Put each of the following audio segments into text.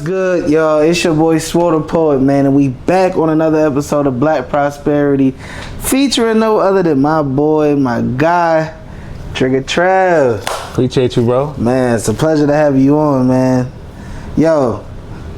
good, y'all? It's your boy Swole the Poet, man, and we back on another episode of Black Prosperity, featuring no other than my boy, my guy, Trev. Appreciate you, bro. Man, it's a pleasure to have you on, man. Yo,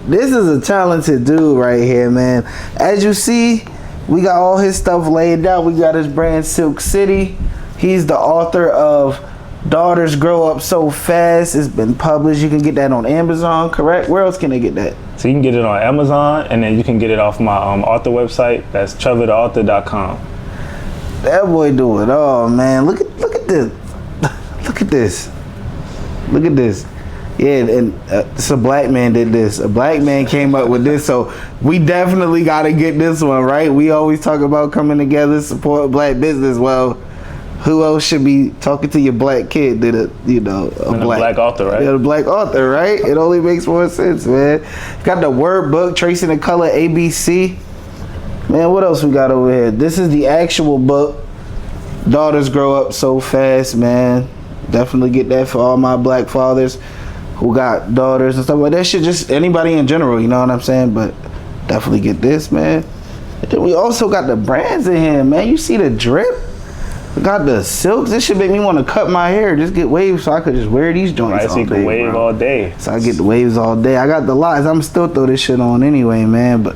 this is a talented dude right here, man. As you see, we got all his stuff laid out. We got his brand Silk City. He's the author of Daughters Grow Up So Fast. It's been published. You can get that on Amazon, correct? Where else can they get that? So you can get it on Amazon, and then you can get it off my author website. That's trevortheauthor.com. That boy do it all, man. Look at this. Look at this. Look at this. Yeah, and it's a black man did this. A black man came up with this, so we definitely got to get this one, right? We always talk about coming together, support black business. Well, who else should be talking to your black kid than a black author, right? Yeah, a black author, right? It only makes more sense, man. Got the word book, Tracing the Color ABC. Man, what else we got over here? This is the actual book, Daughters Grow Up So Fast, man. Definitely get that for all my black fathers who got daughters and stuff like that. Shit, just anybody in general, you know what I'm saying? But definitely get this, man. And then we also got the brands in here, man. You see the drip? We got the silks. This should make me want to cut my hair, just get waves so I could just wear these joints right, all so you day, can wave all day. So I get the waves all day. I got the locks. I'm still throw this shit on anyway, man. But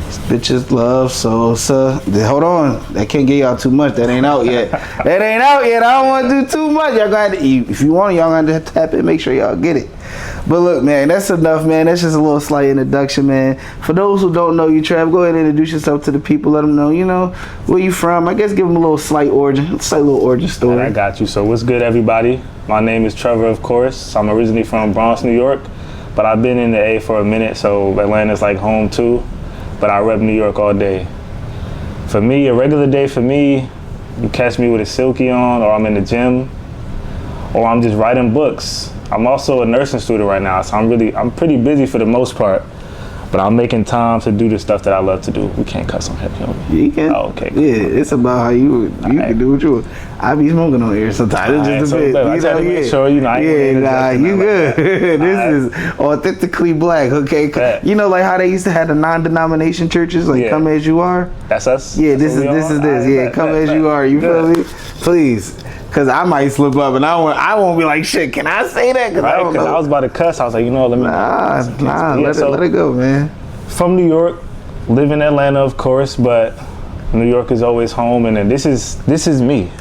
these bitches love salsa. Hold on, that can't get y'all too much. That ain't out yet. That ain't out yet. I don't want to do too much. Y'all got to, if you want, y'all got to tap it. Make sure y'all get it. But look, man, that's enough, man. That's just a little slight introduction, man. For those who don't know you, Trev, go ahead and introduce yourself to the people. Let them know, where you from. I guess give them a little slight little origin story. I got you. So what's good, everybody? My name is Trevor, of course. I'm originally from Bronx, New York, but I've been in the A for a minute, so Atlanta's like home too. But I rep New York all day. For me, a regular day for me, you catch me with a silky on, or I'm in the gym, or I'm just writing books. I'm also a nursing student right now, so I'm pretty busy for the most part, but I'm making time to do the stuff that I love to do. We can't cuss on here, can we? You can. Oh, okay. Cool. Yeah, it's about how you can do what you want. I be smoking on here sometimes. It's just a bit. I try to make sure, I ain't you good. This is authentically black, okay? You know, like how they used to have the non-denomination churches, like come as you are. That's us. Yeah, this is this. Yeah, come as you are. You feel me? Please. Cause I might slip up and I won't be like, shit, can I say that? Cause I don't know. I was about to cuss. I was like, let me. Let it go, man. From New York, live in Atlanta, of course, but New York is always home, and then this is me.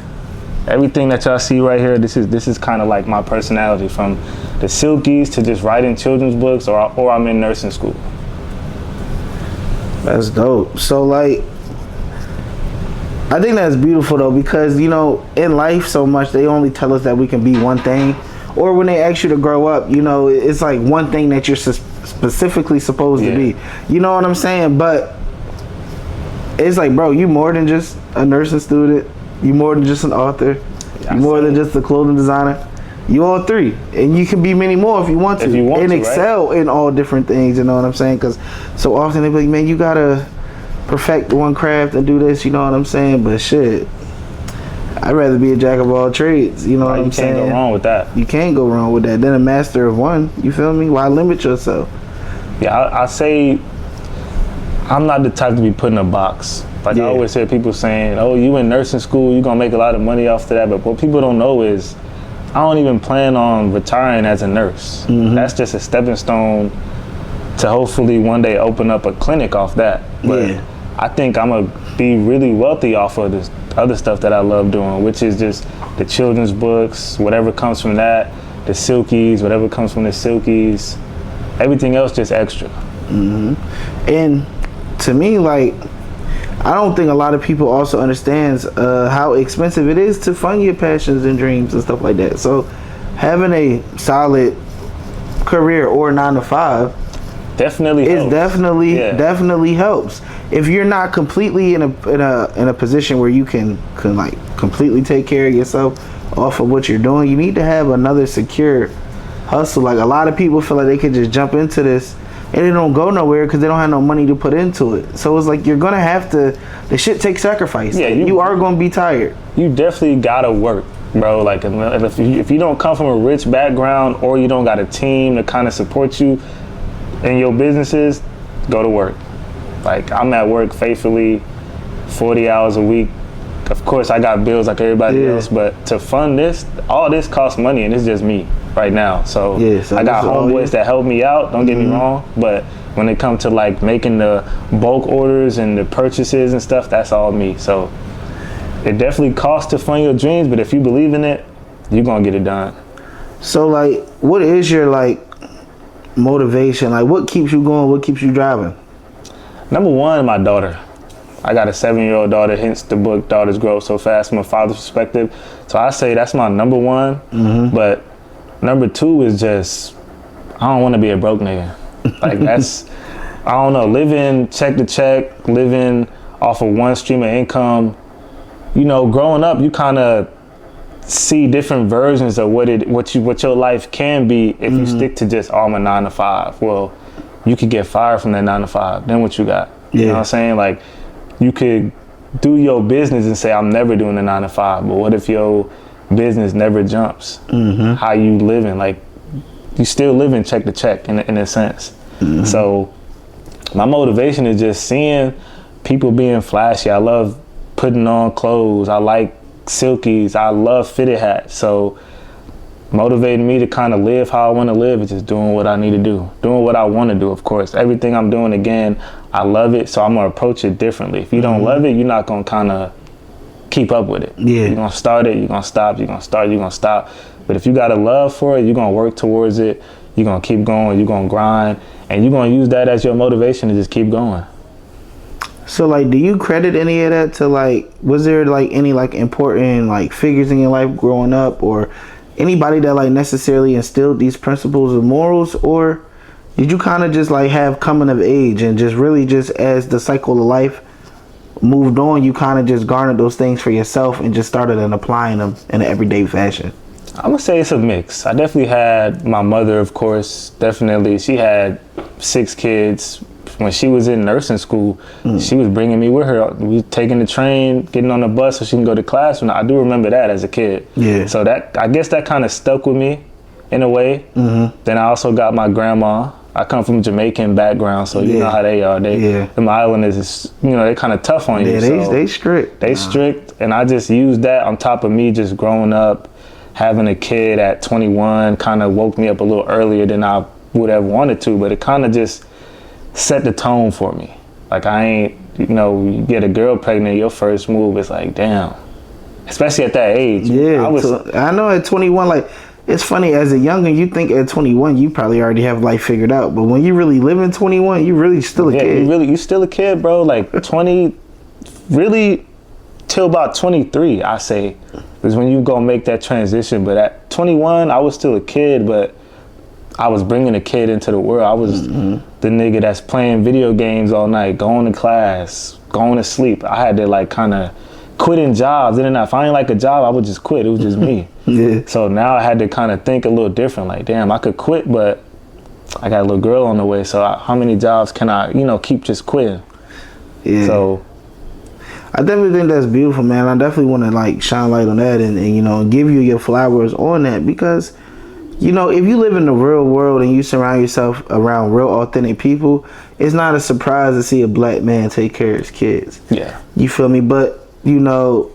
Everything that y'all see right here, this is kind of like my personality, from the silkies to just writing children's books, or I'm in nursing school. That's dope. So like, I think that's beautiful though, because in life so much they only tell us that we can be one thing, or when they ask you to grow up, it's like one thing that you're specifically supposed to be. You know what I'm saying? But it's like, bro, you more than just a nursing student. You more than just an author. You more than just a clothing designer. You all three, and you can be many more if you want to, and excel in all different things. You know what I'm saying? Because so often they be like, man, you gotta perfect one craft and do this, you know what I'm saying? But shit, I'd rather be a jack of all trades, you know what I'm saying? You can't go wrong with that. You can't go wrong with that. Then a master of one, you feel me? Why limit yourself? Yeah, I say I'm not the type to be put in a box. Like I always hear people saying, oh, you in nursing school, you're gonna make a lot of money off of that. But what people don't know is I don't even plan on retiring as a nurse. That's just a stepping stone to hopefully one day open up a clinic off that. But I think I'm gonna be really wealthy off of this other stuff that I love doing, which is just the children's books, whatever comes from that, the silkies, whatever comes from the silkies, everything else just extra. And to me, like, I don't think a lot of people also understands how expensive it is to fund your passions and dreams and stuff like that. So having a solid career or 9 to 5 definitely helps. If you're not completely in a position where you can like completely take care of yourself off of what you're doing, you need to have another secure hustle. Like, a lot of people feel like they can just jump into this and they don't go nowhere because they don't have no money to put into it. So it's like, you're gonna have to, the shit takes sacrifice. Yeah, you are gonna be tired. You definitely gotta work, bro. Like, if you don't come from a rich background, or you don't got a team to kind of support you, in your businesses, go to work. Like, I'm at work faithfully 40 hours a week. Of course, I got bills like everybody else, but to fund this, all this costs money, and it's just me right now. So, I got homeboys that help me out, don't get me wrong, but when it comes to like making the bulk orders and the purchases and stuff, that's all me. So it definitely costs to fund your dreams, but if you believe in it, you're gonna get it done. So like, what is your like motivation? Like, what keeps you going? What keeps you driving? Number one, my daughter. I got a 7-year-old daughter, hence the book Daughters Grow So Fast from a father's perspective. So I say that's my number one. But number two is just, I don't want to be a broke nigga. Like, that's, I don't know, living check to check, living off of one stream of income. You know, growing up, you kind of see different versions of what your life can be if you stick to just, oh, I'm a 9 to 5. Well, you could get fired from that 9 to 5. Then what you got? You know what I'm saying? Like, you could do your business and say, I'm never doing a 9 to 5. But what if your business never jumps? How you living? Like, you still living check to check in a sense. So my motivation is just seeing people being flashy. I love putting on clothes. I like silkies. I love fitted hats. So motivating me to kind of live how I want to live is just doing what I need to do, doing what I want to do. Of course, everything I'm doing, again, I love it, so I'm gonna approach it differently. If you don't love it, you're not gonna kind of keep up with it. You're gonna start it, you're gonna stop, you're gonna start, you're gonna stop. But if you got a love for it, you're gonna work towards it, you're gonna keep going, you're gonna grind, and you're gonna use that as your motivation to just keep going. So like, do you credit any of that to like, was there like any like important like figures in your life growing up, or anybody that like necessarily instilled these principles and morals, or did you kind of just like have coming of age and just really just as the cycle of life moved on, you kind of just garnered those things for yourself and just started and applying them in an everyday fashion? I'm gonna say it's a mix. I definitely had my mother, of course, definitely. She had 6 kids. When she was in nursing school, she was bringing me with her. We taking the train, getting on the bus so she can go to class. And I do remember that as a kid. So that, I guess that kind of stuck with me in a way. Then I also got my grandma. I come from Jamaican background, so you know how they are. Them islanders is, you know, they kind of tough on you. They strict. They strict, and I just used that on top of me just growing up, having a kid at 21 kind of woke me up a little earlier than I would have wanted to, but it kind of just set the tone for me. Like, I ain't, you know, you get a girl pregnant, your first move is like, damn. Especially at that age. I know at 21, like, it's funny, as a youngin', you think at 21 you probably already have life figured out, but when you really live in 21, you really still a kid. You still a kid, bro. Like 20, really till about 23, I say, is when you gonna make that transition. But at 21, I was still a kid, but I was bringing a kid into the world. I was the nigga that's playing video games all night, going to class, going to sleep. I had to like kind of quitting jobs. And then if I ain't like a job, I would just quit. It was just me. So now I had to kind of think a little different. Like, damn, I could quit, but I got a little girl on the way. So how many jobs can I, you know, keep just quitting? So I definitely think that's beautiful, man. I definitely want to like shine light on that and you know, give you your flowers on that, because you know, if you live in the real world and you surround yourself around real authentic people, it's not a surprise to see a black man take care of his kids. You feel me? But you know,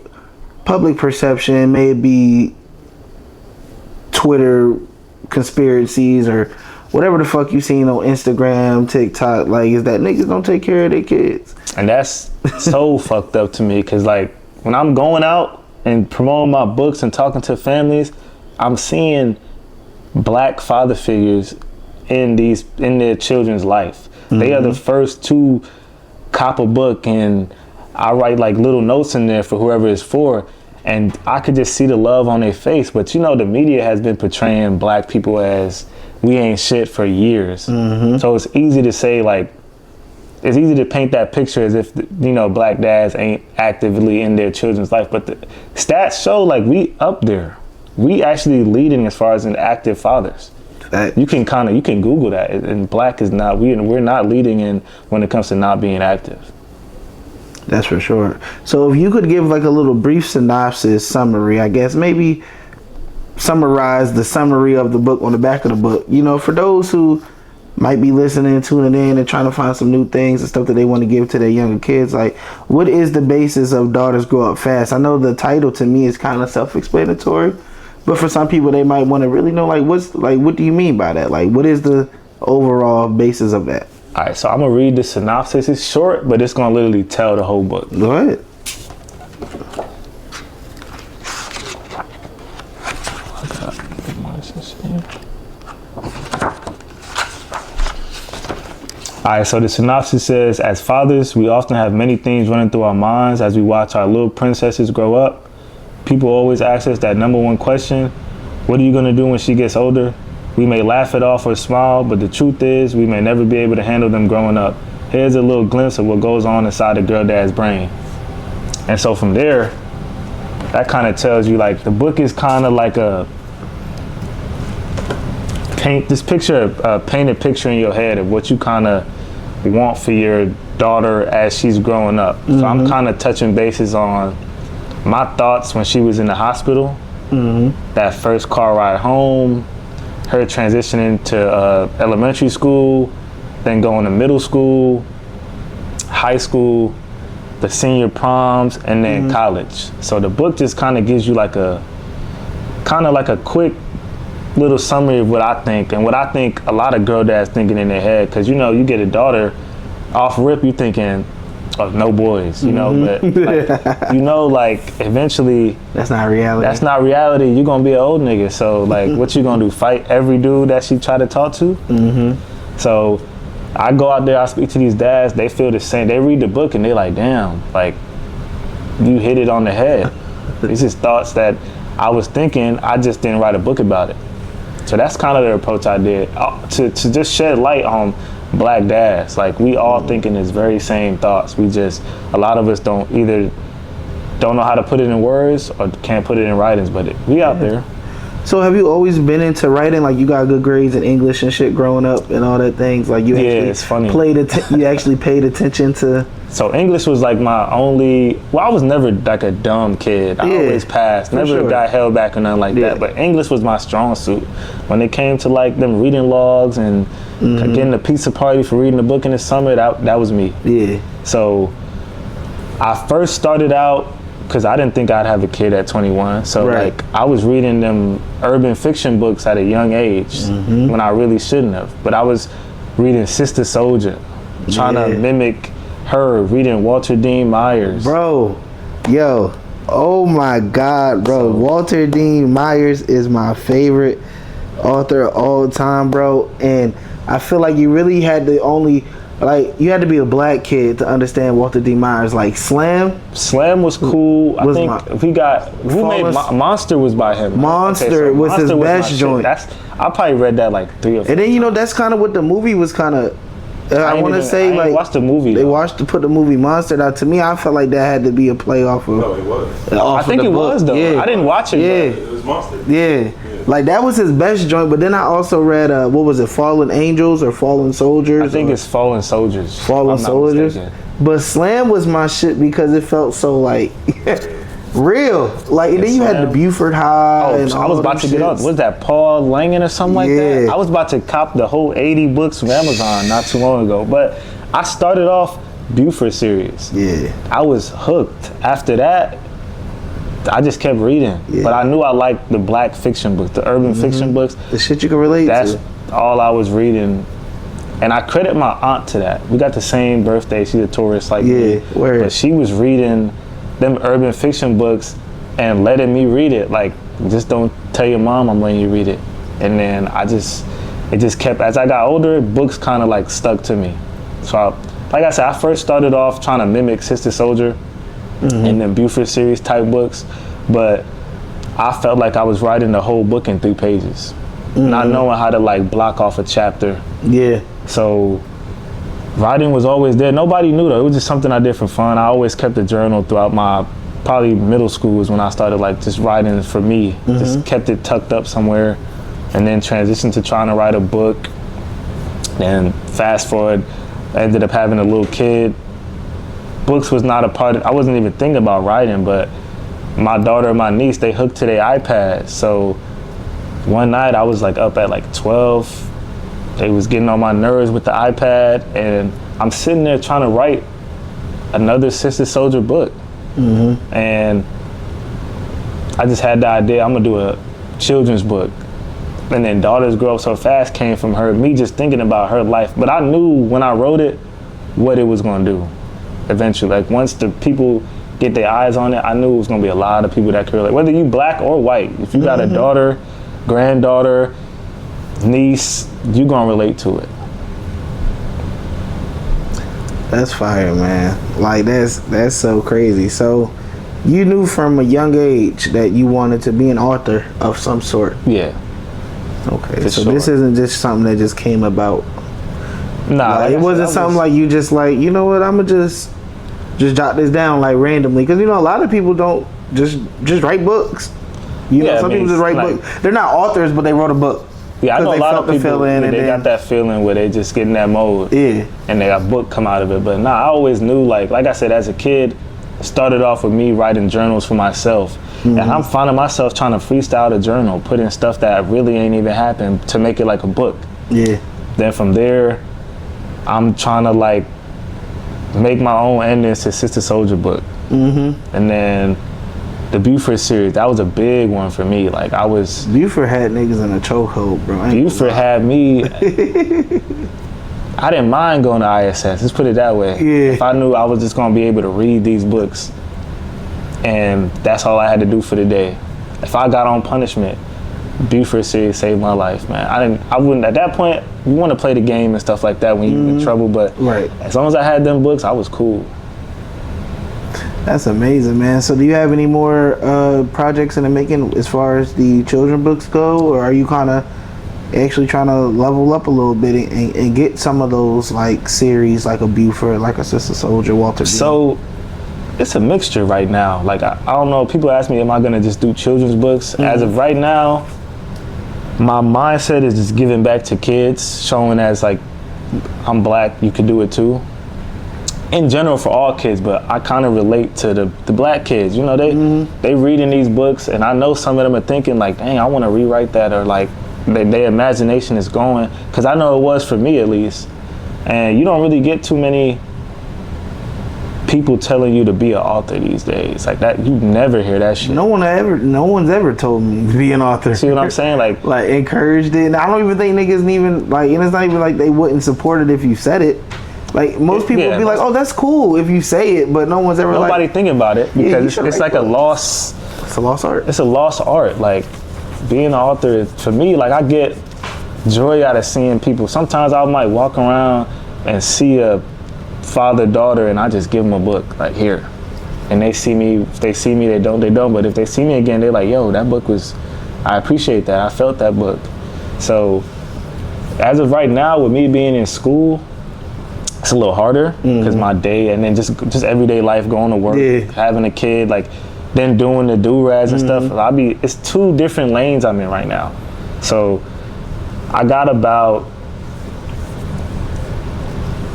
public perception, maybe Twitter conspiracies or whatever the fuck you seen on Instagram, TikTok, like, is that niggas don't take care of their kids. And that's so fucked up to me, because like when I'm going out and promoting my books and talking to families, I'm seeing black father figures in their children's life. They are the first to cop a book, and I write like little notes in there for whoever it's for, and I could just see the love on their face. But you know, the media has been portraying black people as we ain't shit for years. So it's easy to say, like, it's easy to paint that picture as if, you know, black dads ain't actively in their children's life. But the stats show like we up there. We actually leading as far as in active fathers. You can Google that, and black is not, we're not leading in when it comes to not being active. That's for sure. So if you could give like a little brief synopsis, summary, I guess, maybe summarize the summary of the book on the back of the book, you know, for those who might be listening, tuning in, and trying to find some new things and stuff that they want to give to their younger kids. Like, what is the basis of Daughters Grow Up Fast? I know the title to me is kind of self-explanatory, but for some people, they might want to really know, like, what do you mean by that? Like, what is the overall basis of that? All right, so I'm gonna read the synopsis. It's short, but it's gonna literally tell the whole book. Go ahead. All right, so the synopsis says, as fathers, we often have many things running through our minds as we watch our little princesses grow up. People always ask us that number one question, what are you gonna do when she gets older? We may laugh it off or smile, but the truth is we may never be able to handle them growing up. Here's a little glimpse of what goes on inside a girl dad's brain. And so from there, that kind of tells you, like, the book is kind of like a paint a picture in your head of what you kind of want for your daughter as she's growing up. Mm-hmm. So I'm kind of touching bases on my thoughts when she was in the hospital, that first car ride home, her transitioning to elementary school, then going to middle school, high school, the senior proms, and then college. So the book just kind of gives you like a quick little summary of what I think, and what I think a lot of girl dads thinking in their head, because you know, you get a daughter, off rip you thinking, oh, no boys, you know, but like, you know, like eventually that's not reality. You're gonna be an old nigga, so like what you gonna do, fight every dude that she try to talk to? So I go out there, I speak to these dads, they feel the same. They read the book and they like, damn, like you hit it on the head. These is thoughts that I was thinking, I just didn't write a book about it. So that's kind of the approach I did, to just shed light on black dads. Like, we all thinking this very same thoughts. We just, a lot of us don't know how to put it in words or can't put it in writings, but we out there. So have you always been into writing? Like, you got good grades in English and shit growing up and all that things? Like, you it's funny. You actually paid attention to... So English was like my only... Well, I was never like a dumb kid. I always passed. Never got held back or nothing like that. But English was my strong suit. When it came to like them reading logs and getting a pizza party for reading a book in the summer, that was me. Yeah. So I first started out, because I didn't think I'd have a kid at 21. So like I was reading them urban fiction books at a young age when I really shouldn't have. But I was reading Sister Soldier, trying to mimic her, reading Walter Dean Myers. Bro, yo, oh my God, bro. Walter Dean Myers is my favorite author of all time, bro. And I feel like you really had to you had to be a black kid to understand Walter D. Myers. Like Slam was cool. I think Monster was by him. Monster was his best joint. I probably read that like 3 or 4 And then, you know, that's kind of what the movie was kind of... I want to say, like, watched the movie. They put the movie Monster out. To me, I felt like that had to be a play off of. No, it was. I think it was though. Yeah. I didn't watch it. Yeah, it was Monster. Yeah, like that was his best joint. But then I also read, what was it, Fallen Angels or Fallen Soldiers? I think it's Fallen Soldiers. Fallen Soldiers. But Slam was my shit because it felt so like real. Like, and then you had the Buford High. And I was about to get up. Was that Paul Langan or something like that? I was about to cop the whole 80 books from Amazon not too long ago. But I started off Buford series. Yeah. I was hooked. After that, I just kept reading. Yeah. But I knew I liked the black fiction books, the urban fiction books. The shit you can relate to. That's all I was reading. And I credit my aunt to that. We got the same birthday. She's a tourist like me. But she was reading them urban fiction books and letting me read it. Like, just don't tell your mom I'm letting you read it. And then it just kept, as I got older, books kind of like stuck to me. So like I said, I first started off trying to mimic Sister Soldier and then Buford series type books, but I felt like I was writing the whole book in 3 pages, not knowing how to like block off a chapter. Yeah. So writing was always there. Nobody knew though. It was just something I did for fun. I always kept a journal throughout my probably middle school is when I started like just writing for me. Just kept it tucked up somewhere, and then transitioned to trying to write a book. Then fast forward, I ended up having a little kid. Books was not a part of, I wasn't even thinking about writing, but my daughter and my niece, they hooked to their iPads. So one night I was like up at like 12, They was getting on my nerves with the iPad, and I'm sitting there trying to write another Sister Soldier book. And I just had the idea, I'm gonna do a children's book. And then Daughters Grow Up So Fast came from her, me just thinking about her life. But I knew when I wrote it, what it was gonna do eventually. Like once the people get their eyes on it, I knew it was gonna be a lot of people that could relate. Whether you black or white, if you got a daughter, granddaughter, niece, you gonna relate to it. That's fire, man. Like that's so crazy. So you knew from a young age that you wanted to be an author of some sort. Yeah. Okay. So this isn't just something that just came about. Nah, like, it wasn't something like you just like, you know what, I'm gonna just jot this down like randomly, because you know a lot of people don't just write books. You know, some people just write books. They're not authors, but they wrote a book. Yeah, I know a lot of people, they got that feeling where they just get in that mode. Yeah. And they got a book come out of it. But nah, I always knew, like I said, as a kid, it started off with me writing journals for myself. And I'm finding myself trying to freestyle a journal, put in stuff that really ain't even happened to make it like a book. Yeah. Then from there, I'm trying to like make my own endings to Sister Soldier book. And then the Buford series, that was a big one for me. Like I was... Buford had niggas in a chokehold, bro. Buford had me... I didn't mind going to ISS, let's put it that way. Yeah. If I knew I was just gonna be able to read these books and that's all I had to do for the day. If I got on punishment, Buford series saved my life, man. I wouldn't, at that point, you want to play the game and stuff like that when you're in trouble, but as long as I had them books, I was cool. That's amazing, man. So do you have any more projects in the making as far as the children books go, or are you kind of actually trying to level up a little bit and get some of those like series like a Buford, like a Sister Soldier, Walter D? So it's a mixture right now. Like I don't know, people ask me, am I gonna just do children's books? As of right now, my mindset is just giving back to kids, showing as like I'm black, you could do it too. In general for all kids, but I kind of relate to the black kids. You know, they reading these books, and I know some of them are thinking like, dang, I want to rewrite that, or like their imagination is going, because I know it was for me at least. And you don't really get too many people telling you to be an author these days. Like that, you never hear that shit. No one's ever told me to be an author. See what I'm saying? Like encouraged it. And I don't even think niggas even like, and it's not even like they wouldn't support it if you said it. Like most people would be like, oh, that's cool if you say it, but no one's ever nobody thinking about it, because it's like books. It's a lost art. It's a lost art. Like being an author, for me, like I get joy out of seeing people. Sometimes I might walk around and see a father-daughter and I just give them a book, like here. And they see me, if they see me, they don't. But if they see me again, they're like, yo, that book was, I appreciate that. I felt that book. So as of right now, with me being in school, it's a little harder because my day, and then just everyday life, going to work, having a kid, like then doing the do-rags and stuff. It's two different lanes I'm in right now. So I got about,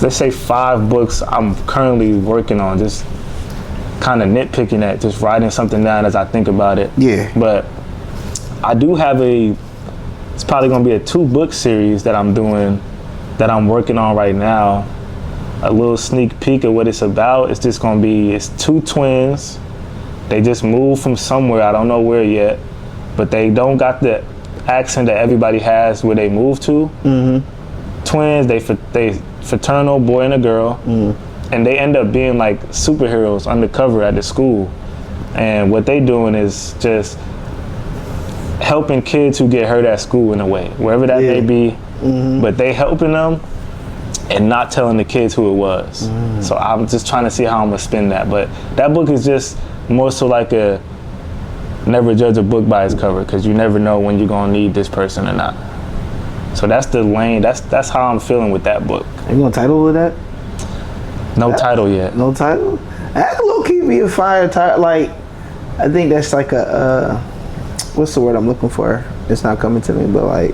let's say 5 books I'm currently working on, just kind of nitpicking at, just writing something down as I think about it. Yeah. But I do have it's probably gonna be a 2-book series that I'm doing, that I'm working on right now. A little sneak peek of what it's about. It's just gonna be, it's 2 twins. They just moved from somewhere, I don't know where yet, but they don't got the accent that everybody has where they moved to. Twins, they fraternal, boy and a girl, and they end up being like superheroes undercover at the school. And what they doing is just helping kids who get hurt at school in a way, wherever that may be, but they helping them and not telling the kids who it was. So I'm just trying to see how I'm gonna spin that. But that book is just more so like a never judge a book by its cover, because you never know when you're gonna need this person or not. So that's the lane, that's how I'm feeling with that book. Are you gonna title that? No title yet. No title? That low key be a fire title. Like, I think that's like a, what's the word I'm looking for? It's not coming to me, but like,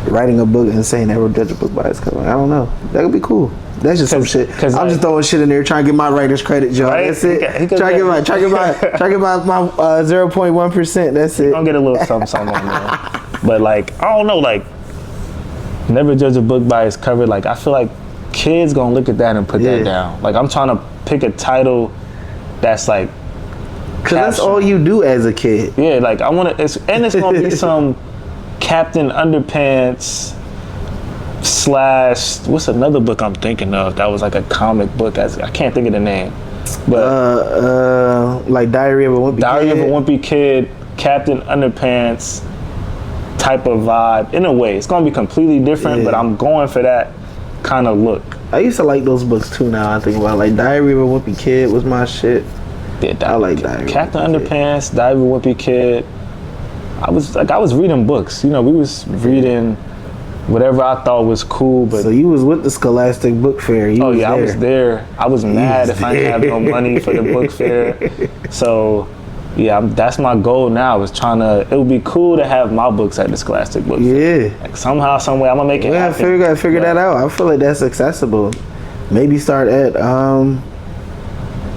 writing a book and saying never judge a book by its cover. I don't know. That could be cool. That's just some shit. I'm just throwing shit in there, trying to get my writer's credit, Joe. Right? That's it. Try to get my 0.1%. That's it. I'll get a little something on there. But like, I don't know, like, never judge a book by its cover. Like, I feel like kids gonna look at that and put that down. Like, I'm trying to pick a title that's like, because that's all you do as a kid. Yeah, like I want to, it's gonna be some Captain Underpants / what's another book I'm thinking of that was like a comic book? I can't think of the name, but like Diary of a Wimpy Kid, Captain Underpants type of vibe. In a way, it's gonna be completely different, but I'm going for that kind of look. I used to like those books too. Now I think about it. Like Diary of a Wimpy Kid was my shit. Yeah, I like Diary. Captain Underpants, Diary of a Wimpy Kid. I was reading books. You know, we was reading whatever I thought was cool. But so you was with the Scholastic Book Fair. I was there. I was mad if I didn't have no money for the book fair. So yeah, that's my goal now. Is trying to. It would be cool to have my books at the Scholastic Book Fair. Yeah. Like somehow, some way, I'm gonna make it happen. Gotta figure that out. I feel like that's accessible. Maybe start at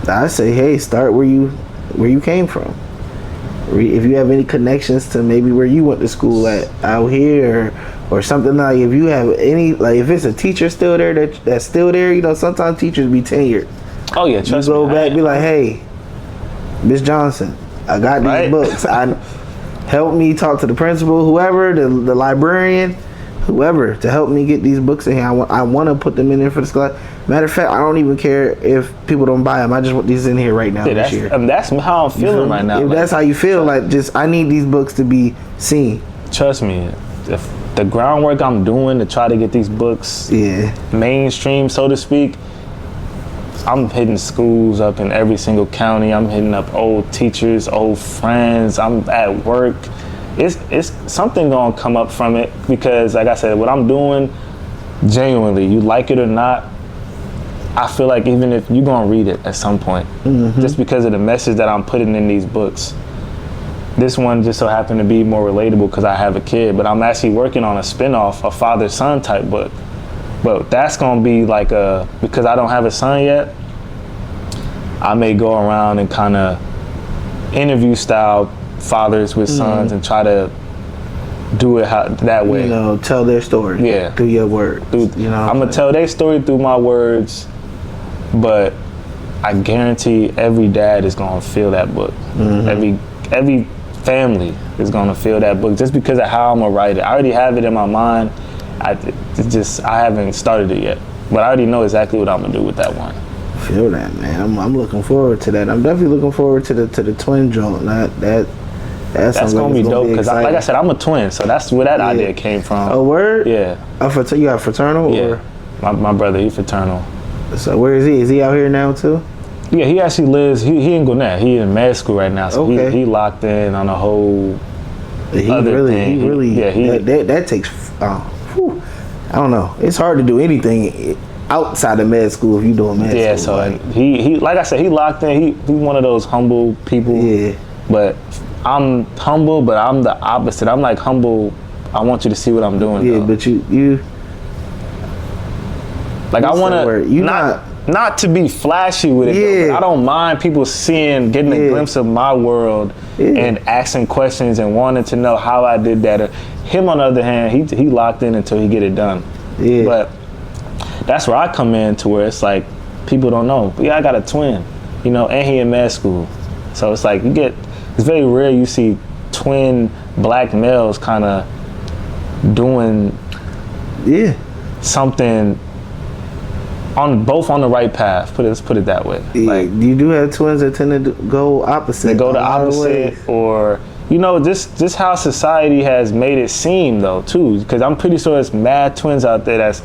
I say, hey, start where you came from. If you have any connections to maybe where you went to school at out here or something, like if you have any, like if it's a teacher still there that's still there, you know, sometimes teachers be tenured. Oh yeah, trust me. You go back, be like, hey, Miss Johnson, I got these books. Help me talk to the principal, whoever, the librarian, whoever, to help me get these books in here. I want to put them in there for the class. Matter of fact, I don't even care if people don't buy them. I just want these in here right now this year. That's how I'm feeling right now. If that's how you feel, like just I need these books to be seen. Trust me, if the groundwork I'm doing to try to get these books mainstream, so to speak, I'm hitting schools up in every single county. I'm hitting up old teachers, old friends. I'm at work. It's something gonna come up from it because, like I said, what I'm doing, genuinely, you like it or not, I feel like even if you're gonna read it at some point, just because of the message that I'm putting in these books. This one just so happened to be more relatable because I have a kid, but I'm actually working on a spinoff, a father-son type book. But that's gonna be like because I don't have a son yet, I may go around and kind of interview style fathers with sons and try to do it that way. You know, tell their story. Through your words. I'm gonna tell their story through my words, but I guarantee every dad is gonna feel that book. Every family is gonna feel that book just because of how I'm gonna write it. I already have it in my mind. I haven't started it yet, but I already know exactly what I'm gonna do with that one. Feel that, man. I'm looking forward to that. I'm definitely looking forward to the twin joint. That's gonna be dope because, like I said, I'm a twin, so that's where that idea came from. A word? Yeah. You got fraternal? Yeah. Or? My brother, he's fraternal. So where is he? Is he out here now too? Yeah, he actually lives. He in Gwinnett. He in med school right now, so he locked in on a whole other thing. That takes. I don't know. It's hard to do anything outside of med school if you doing med school. Yeah, so like, he like I said, he locked in. He's one of those humble people. Yeah. But I'm humble, but I'm the opposite. I'm like humble. I want you to see what I'm doing. Yeah, though. But you. Like I want to not to be flashy with it. Yeah. Though, but I don't mind people getting a glimpse of my world and asking questions and wanting to know how I did that. Him on the other hand, he locked in until he get it done. Yeah. But that's where I come in to where it's like people don't know. Yeah, I got a twin, and he in med school. So it's like it's very rare you see twin black males kind of doing something both on the right path. Let's put it that way. Yeah. Like you do have twins that tend to go opposite. They go the opposite, or just how society has made it seem though too. Because I'm pretty sure there's mad twins out there that's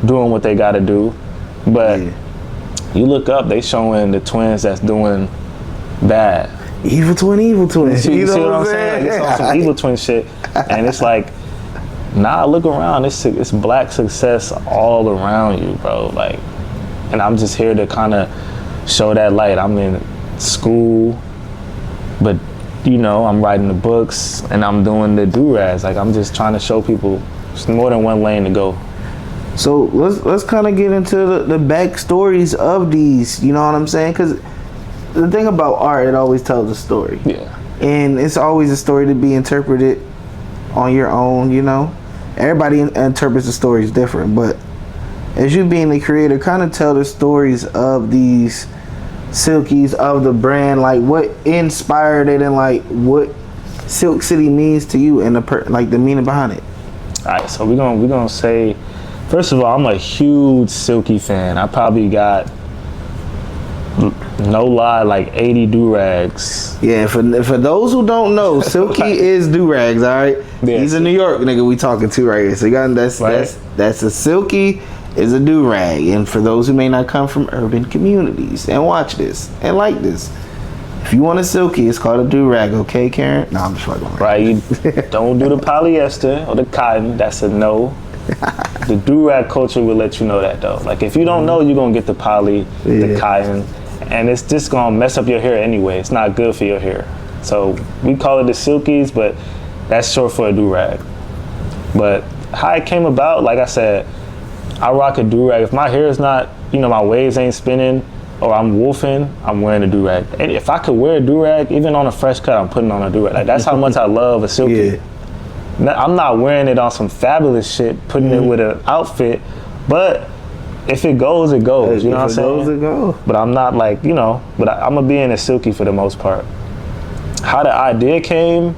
doing what they got to do, but you look up, they showing the twins that's doing bad. Evil twin. You see what I'm saying? Like, it's on some evil twin shit, and it's like, nah, look around. It's black success all around you, bro. Like, and I'm just here to kind of show that light. I'm in school, but I'm writing the books and I'm doing the do-rags. Like, I'm just trying to show people there's more than one lane to go. So let's kind of get into the backstories of these. You know what I'm saying? Because the thing about art, it always tells a story. Yeah. And it's always a story to be interpreted on your own, everybody interprets the stories different, but as you being the creator, kind of tell the stories of these silkies, of the brand, like what inspired it and like what Silk City means to you and the meaning behind it. All right, so we're gonna say, first of all, I'm a huge Silky fan. I probably got, no lie, like 80 do-rags. Yeah, for those who don't know, Silky is do-rags, all right? Yeah. He's a New York nigga we talking to right here. So you got that's a Silky is a do-rag. And for those who may not come from urban communities and watch this and like this, if you want a Silky, it's called a do-rag, okay, Karen? No, I'm just fucking around. Right, you don't do the polyester or the cotton, that's a no. The do-rag culture will let you know that though. Like if you don't know, you're gonna get the poly, the cotton, and it's just gonna mess up your hair anyway. It's not good for your hair. So we call it the Silkies, but that's short for a do-rag. But how it came about, like I said, I rock a do-rag. If my hair is not, my waves ain't spinning or I'm wolfing, I'm wearing a do-rag. And if I could wear a do-rag, even on a fresh cut, I'm putting on a do-rag. Like that's how much I love a Silky. Yeah. I'm not wearing it on some fabulous shit, putting it with an outfit, but if it goes, it goes. You know what I'm saying? If it goes, it goes. But I'm not like, but I'm gonna be in a Silky for the most part. How the idea came,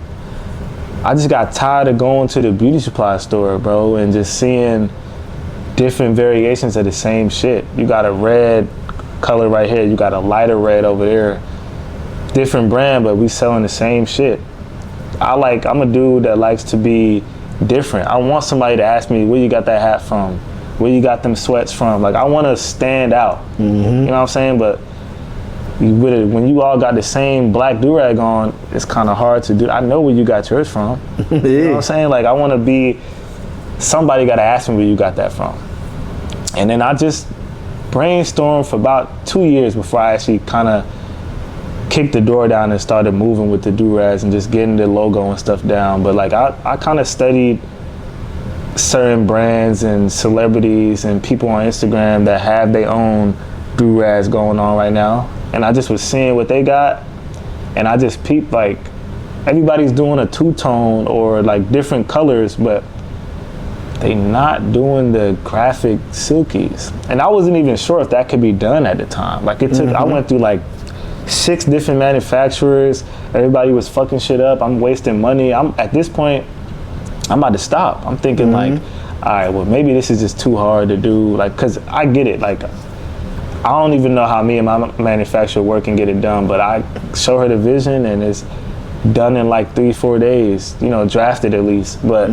I just got tired of going to the beauty supply store, bro, and just seeing different variations of the same shit. You got a red color right here, you got a lighter red over there. Different brand, but we selling the same shit. I'm a dude that likes to be different. I want somebody to ask me, where you got that hat from? Where you got them sweats from? Like I want to stand out. You know what I'm saying? But when you all got the same black do-rag on, it's kind of hard to do. I know where you got yours from. You know what I'm saying? Like I want to be, somebody got to ask me where you got that from. And then I just brainstormed for about 2 years before I actually kind of kicked the door down and started moving with the do-rags and just getting the logo and stuff down. But like I kind of studied certain brands and celebrities and people on Instagram that have their own do-rags going on right now. And I just was seeing what they got, and I just peeped, like, everybody's doing a two-tone or like different colors, but they not doing the graphic Silkies. And I wasn't even sure if that could be done at the time. Like it took, I went through like 6 different manufacturers. Everybody was fucking shit up. I'm wasting money. At this point, I'm about to stop. I'm thinking like, all right, well maybe this is just too hard to do. Like, cause I get it. Like, I don't even know how me and my manufacturer work and get it done, but I show her the vision and it's done in like 3-4 days, drafted at least. But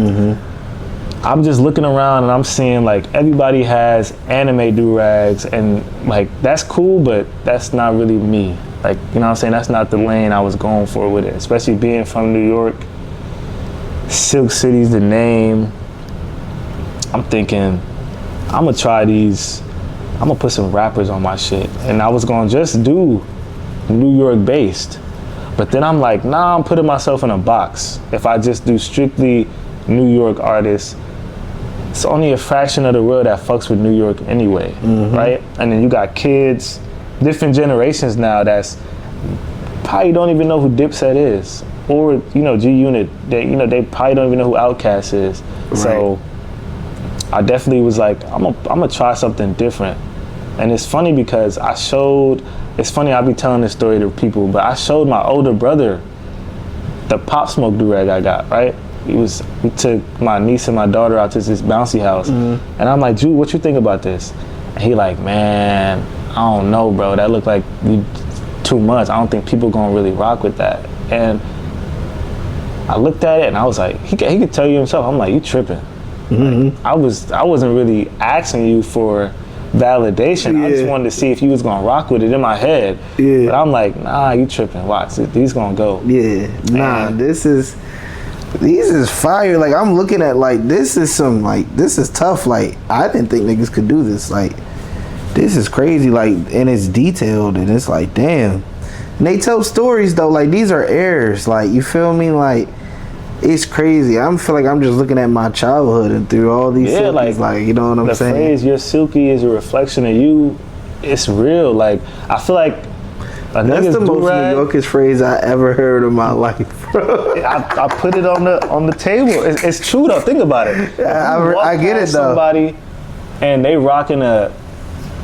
I'm just looking around and I'm seeing like everybody has anime do-rags and like that's cool, but that's not really me. Like, you know what I'm saying? That's not the lane I was going for with it, especially being from New York. Silk City's the name. I'm thinking, I'm gonna try these. I'm gonna put some rappers on my shit. And I was gonna just do New York based. But then I'm like, nah, I'm putting myself in a box. If I just do strictly New York artists, it's only a fraction of the world that fucks with New York anyway, right? And then you got kids, different generations now that's probably don't even know who Dipset is. Or, G-Unit, they probably don't even know who Outkast is. Right. So I definitely was like, I'm gonna try something different. And it's funny because it's funny I be telling this story to people, but I showed my older brother the Pop Smoke do-rag I got, right? We took my niece and my daughter out to this bouncy house. And I'm like, Jude, what you think about this? And he like, man, I don't know, bro. That looked like too much. I don't think people gonna really rock with that. And I looked at it and I was like, he could tell you himself. I'm like, you tripping. Like, I wasn't really asking you for validation. I just wanted to see if you was gonna rock with it in my head. But I'm like, nah, you tripping. Watch, these gonna go. These is fire. Like I'm looking at like this is tough. Like I didn't think niggas could do this. Like this is crazy. Like and it's detailed and it's like damn. And they tell stories though. Like these are airs. Like you feel me? Like it's crazy. I feel like I'm just looking at my childhood and through all these silkies, like you know what I'm saying? The phrase "your silky is a reflection of you," it's real. Like I feel like That's the most New Yorkish phrase I ever heard in my life, bro. I put it on the table. It's true though. Think about it. I get it though. Somebody and they rocking a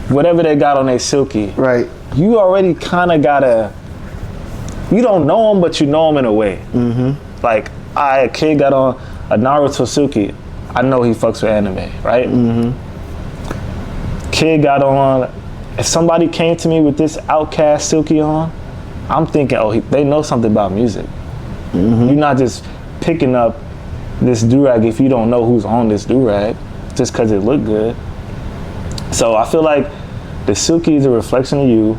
whatever they got on their silky. Right. You already kind of gotta. You don't know them, but you know them in a way. Mm-hmm. Like a kid got on a Naruto silky. I know he fucks with anime, right? Mm-hmm. Kid got on. If somebody came to me with this Outcast silky on, I'm thinking, oh, they know something about music. Mm-hmm. You're not just picking up this do-rag if you don't know who's on this do-rag, just because it looked good. So I feel like the silky is a reflection of you.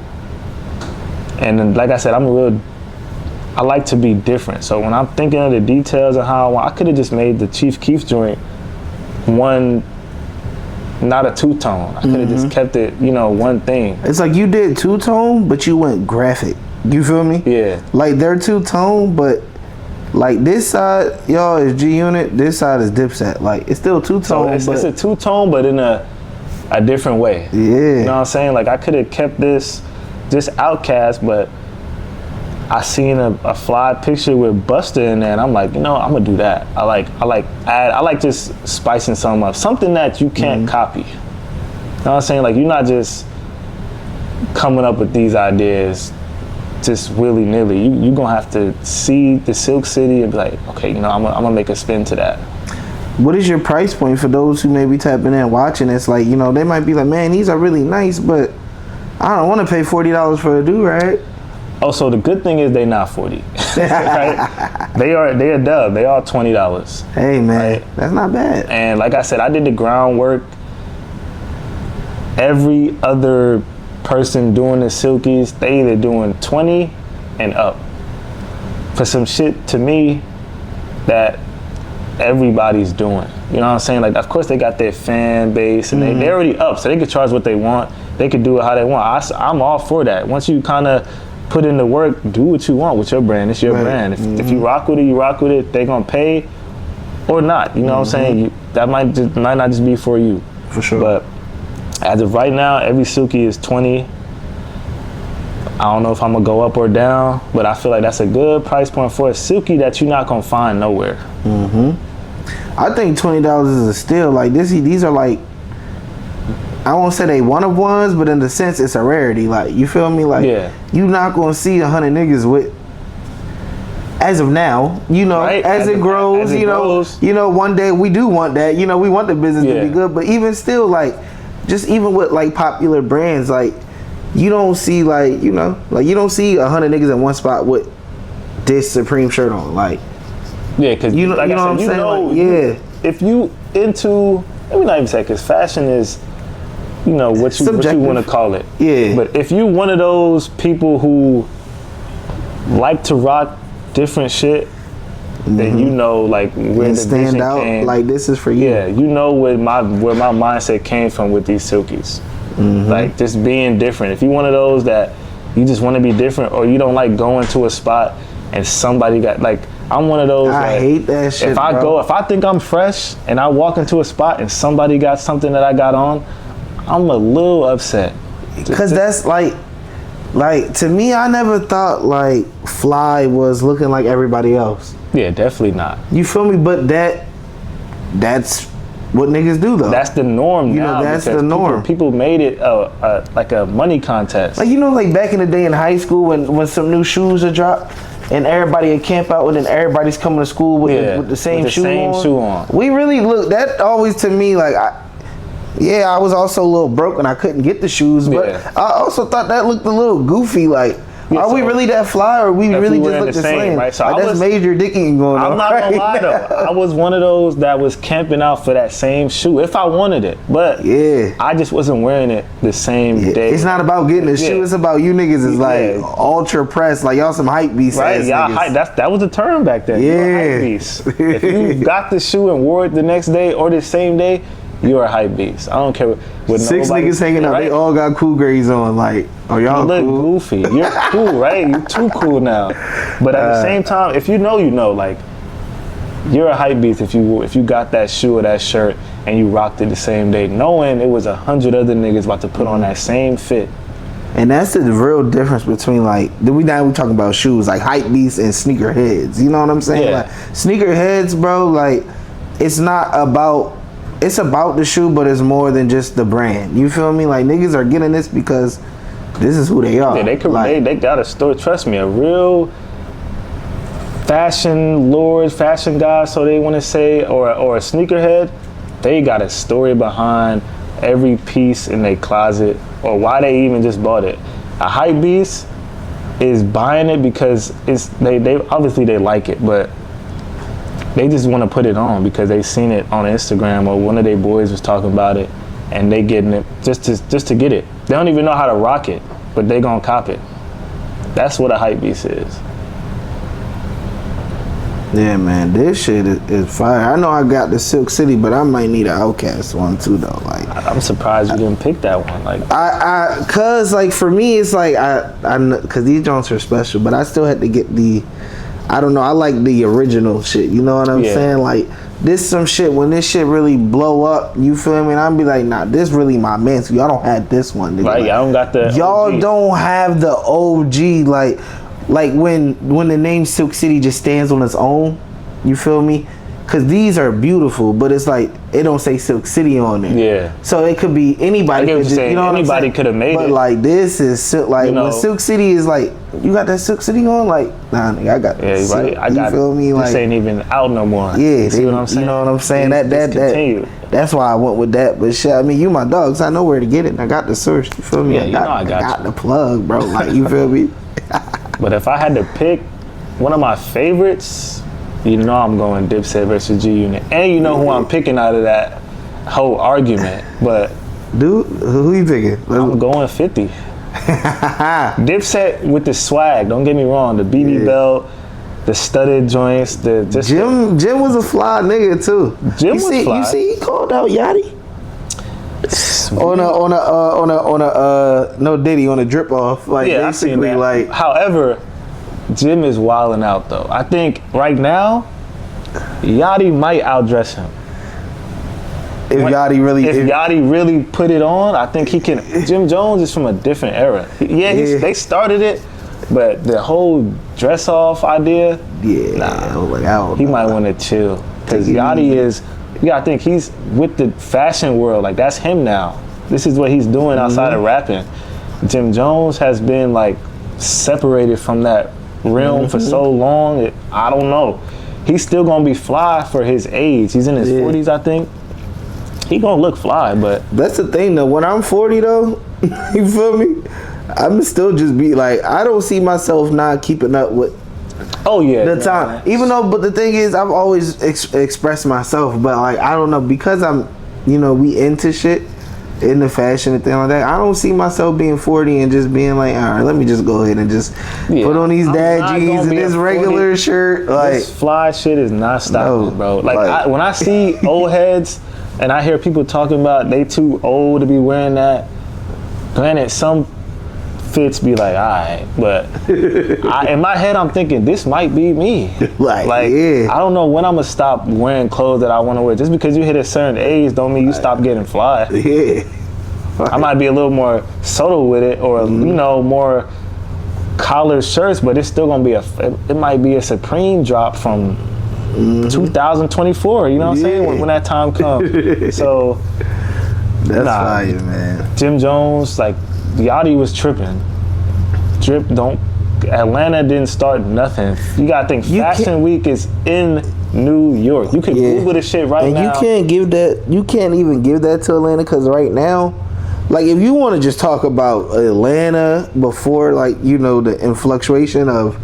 And then, like I said, I like to be different. So when I'm thinking of the details of how I could have just made the Chief Keef joint one, not a two-tone. I could have just kept it, one thing. It's like you did two-tone, but you went graphic. You feel me? Yeah. Like they're two-tone, but like this side, y'all, is G-Unit. This side is Dipset. Like it's still two-tone. So it's a two-tone, but in a different way. Yeah. You know what I'm saying? Like I could have kept this just Outcast, but I seen a fly picture with Busta in there, and I'm like, I'm gonna do that. I like just spicing something up, something that you can't copy. You know what I'm saying? Like you're not just coming up with these ideas just willy nilly. You gonna have to see the Silk City and be like, okay, I'm gonna make a spin to that. What is your price point for those who may be tapping in and watching? It's like, they might be like, man, these are really nice, but I don't want to pay $40 for a do-rag. Oh, so the good thing is they not 40. Right? They are dub. They are $20. Hey man, right? That's not bad. And like I said, I did the groundwork. Every other person doing the silkies, they either doing 20 and up. For some shit to me that everybody's doing. You know what I'm saying? Like of course they got their fan base and they already up, so they could charge what they want. They could do it how they want. I'm all for that. Once you kind of put in the work, do what you want with your brand. It's your brand. If you rock with it, you rock with it. They gonna pay or not. You know what I'm saying? That might not just be for you. For sure. But as of right now, every silky is 20. I don't know if I'm gonna go up or down, but I feel like that's a good price point for a silky that you're not gonna find nowhere. I think $20 is a steal. Like these are like, I won't say they one of ones, but in the sense it's a rarity. Like you feel me? Like you not gonna see 100 niggas with. As of now, right? as it grows, one day we do want that. We want the business to be good, but even still, like, just even with like popular brands, like you don't see like you don't see 100 niggas in one spot with this Supreme shirt on, like. Yeah, because you know what I'm saying? If you into, let me not even say, because fashion is, what you want to call it. Yeah. But if you one of those people who like to rock different shit, then like where the stand vision out. came. Like this is for you. Yeah, where my mindset came from with these silkies. Like just being different. If you one of those that you just want to be different, or you don't like going to a spot and somebody got like. I'm one of those. I hate that shit. If I think I'm fresh and I walk into a spot and somebody got something that I got on, I'm a little upset. Because that's like to me, I never thought like Fly was looking like everybody else. Yeah, definitely not. You feel me? But that's what niggas do though. That's the norm now. That's the norm. People made it like a money contest. Like like back in the day in high school when some new shoes are dropped. And everybody would camp out with, and everybody's coming to school with the same shoe on. We really look. That always to me like, I was also a little broke and I couldn't get the shoes, but I also thought that looked a little goofy. Like, are we really that fly, or we really just look the same? Right? So like that's major dicking going on. I'm not gonna lie though. I was one of those that was camping out for that same shoe if I wanted it, but I just wasn't wearing it the same day. It's not about getting the shoe. It's about you niggas is like ultra pressed, like y'all some hype beasts. Right? Y'all hype. That was the term back then. Hype beast. If you got the shoe and wore it the next day or the same day, you're a hype beast. I don't care what six niggas hanging out. They all got cool grays on. Like, oh y'all you look cool? Goofy. You're cool, right? You're too cool now. But at the same time, if you know, like you're a hype beast if you got that shoe or that shirt and you rocked it the same day, knowing it was 100 other niggas about to put on that same fit. And that's the real difference between like we talking about shoes like hype beasts and sneaker heads. You know what I'm saying? Yeah. Like sneaker heads, bro. Like it's about the shoe, but it's more than just the brand. You feel me? Like niggas are getting this because this is who they are. Yeah, they got a story. Trust me, a real fashion lord, fashion guy, so they want to say, or a sneakerhead. They got a story behind every piece in their closet or why they even just bought it. A hype beast is buying it because they obviously they like it, but they just want to put it on because they seen it on Instagram or one of their boys was talking about it and they getting it just to get it. They don't even know how to rock it, but they gonna cop it. That's what a hype beast is. Yeah, man, this shit is fire. I know I got the Silk City, but I might need an Outcast one too, though. Like, I'm surprised you didn't pick that one. Like, cause like for me, it's like cause these joints are special, but I still had to get the. I don't know. I like the original shit. You know what I'm saying? Like this some shit. When this shit really blow up, you feel me? And I'll be like, nah, this really my man. So y'all don't have this one, nigga. Right? Like, y'all don't got the. Y'all OG. don't have the OG. Like when the name Silk City just stands on its own, you feel me? Cause these are beautiful, but it's like it don't say Silk City on there. Yeah. So it could be anybody. I get what you're saying. You know Anybody could have made but it. like this is Silk. Like You know, when Silk City is like, you got that Silk City on? Like, nah, nigga, I got that. Yeah, Silk. right. I got. You feel me? Like, this ain't even out no more. yeah, See what I'm saying? You know what I'm saying? That's why I went with that. But shit, I mean, you my dogs. I know where to get it. And I got the source. You feel me? Yeah, I got the plug, bro. Like, you feel me? But if I had to pick one of my favorites, you know I'm going Dipset versus G Unit. And you know who I'm picking out of that whole argument. But dude, who you picking? I'm going 50. Dipset with the swag, don't get me wrong. The BB belt, the studded joints, Jim was a fly nigga too. Jim was fly. You see he called out Yachty? On a no Diddy on a drip off. Like yeah, I seen basically that. like However, Jim is wilding out though. I think right now, Yachty might outdress him. If Yachty really put it on, I think he can. Jim Jones is from a different era. They started it, but the whole dress off idea, he might want to chill because Yachty is. You gotta think he's with the fashion world. Like that's him now. This is what he's doing outside of rapping. Jim Jones has been like separated from that realm for so long. I don't know. He's still gonna be fly for his age. He's in his 40s, I think. He gonna look fly, but that's the thing though. When I'm 40 though, you feel me? I'm still just be like, I don't see myself not keeping up with the time. Even though, but the thing is, I've always expressed myself, but like I don't know, because I'm, we into shit in the fashion and thing like that. I don't see myself being 40 and just being like, all right, let me just go ahead and just put on these dad jeans and this regular shirt. Like this fly shit is not stopping, bro. Like when I see old heads and I hear people talking about they too old to be wearing that. Granted, some fits be like, all right, but in my head I'm thinking this might be me. I don't know when I'm gonna stop wearing clothes that I want to wear. Just because you hit a certain age don't mean you stop getting fly. I might be a little more subtle with it, or more collared shirts, but it's still gonna be it might be a Supreme drop from 2024. You know what I'm saying? When that time comes. So that's fire, man. Jim Jones, like Yachty was tripping. Atlanta didn't start nothing. You gotta think Fashion Week is in New York. You can Google this shit right now. And you can't even give that to Atlanta, because right now, like if you want to just talk about Atlanta before the influctuation of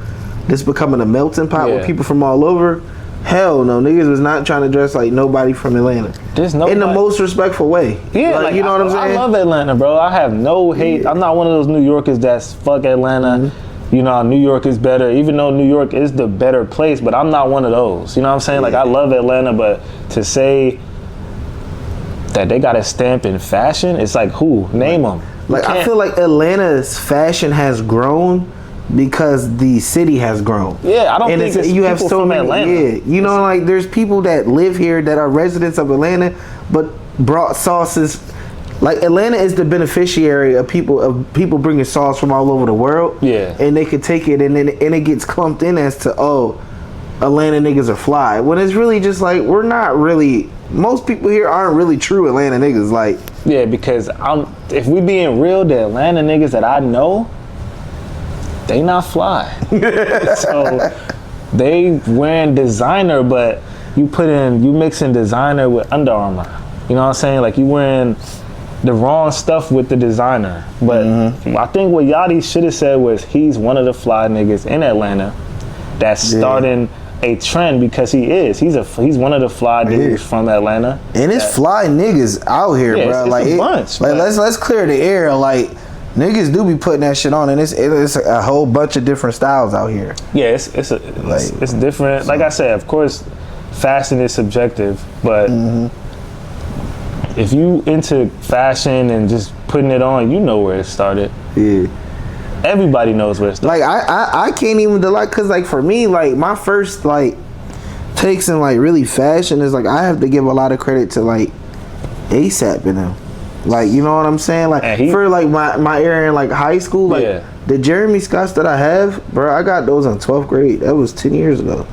this becoming a melting pot with people from all over, hell no, niggas was not trying to dress like nobody from Atlanta. There's nobody. In the most respectful way. Yeah, you know what I'm saying? I love Atlanta, bro. I have no hate. I'm not one of those New Yorkers that's fuck Atlanta. New York is better, even though New York is the better place, but I'm not one of those. You know what I'm saying? Like I love Atlanta, but to say that they got a stamp in fashion, it's like who? Name them. Like I feel like Atlanta's fashion has grown because the city has grown. Yeah, I don't think it's you have people so from many. Atlanta. Yeah, there's people that live here that are residents of Atlanta, but brought sauces like Atlanta is the beneficiary of people bringing sauce from all over the world. Yeah. And they could take it and it gets clumped in as to, oh, Atlanta niggas are fly. When it's really just like, we're not really, most people here aren't really true Atlanta niggas. Like, yeah, because if we being real, the Atlanta niggas that I know, they not fly. So they wearing designer, but you mixing designer with Under Armour. You know what I'm saying? Like, you wearing the wrong stuff with the designer. But I think what Yachty should have said was he's one of the fly niggas in Atlanta that's starting a trend, because he's one of the fly dudes from Atlanta. And it's fly niggas out here, bro. It's like a bunch. Like, let's clear the air. Like, niggas do be putting that shit on, and it's a whole bunch of different styles out here. Yeah, it's different. Like I said, of course, fashion is subjective, but if you into fashion and just putting it on, you know where it started. Yeah. Everybody knows where it started. Like, I can't even cause like for me, like my first like takes in like really fashion is like I have to give a lot of credit to like ASAP and them. Like, you know what I'm saying? Like for like my era in like high school, like the Jeremy Scotts that I have, bro, I got those in 12th grade. That was 10 years ago.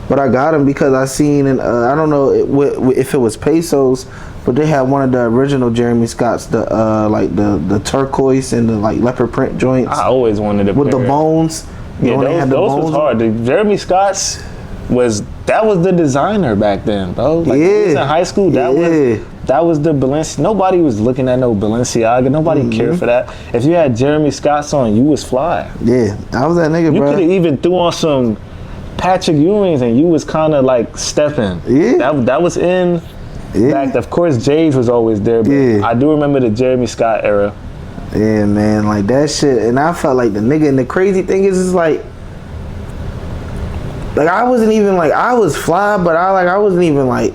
But I got them because I seen, and I don't know if it was pesos, but they had one of the original Jeremy Scotts, the turquoise and the like leopard print joints. I always wanted to with the bones. Yeah, those was hard. The Jeremy Scotts was the designer back then, bro. Like, when we was in high school, that was the Balenciaga. Nobody was looking at no Balenciaga. Nobody cared for that. If you had Jeremy Scotts on, you was fly. Yeah, I was that nigga, bro. You could have even threw on some Patrick Ewings and you was kind of like stepping. Yeah. That was in back. Of course, Jade was always there, but I do remember the Jeremy Scott era. Yeah, man, like that shit. And I felt like the nigga, and the crazy thing is like I wasn't even like, I was fly, but I wasn't even like,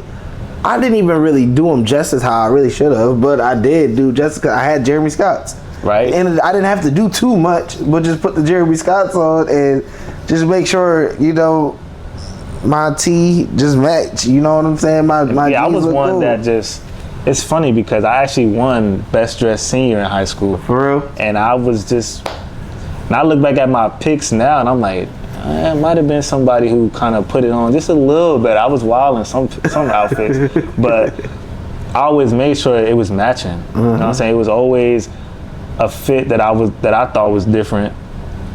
I didn't even really do them justice how I really should have, but I did do justice because I had Jeremy Scotts. Right. And I didn't have to do too much, but just put the Jeremy Scotts on and just make sure, you know, my tee just match. You know what I'm saying? My I was one that just, it's funny because I actually won Best Dressed Senior in high school. For real? And I was just, and I look back at my pics now and I'm like, it might have been somebody who kind of put it on just a little bit. I was wild in some outfits, but I always made sure it was matching. You know what I'm saying? It was always a fit that I thought was different,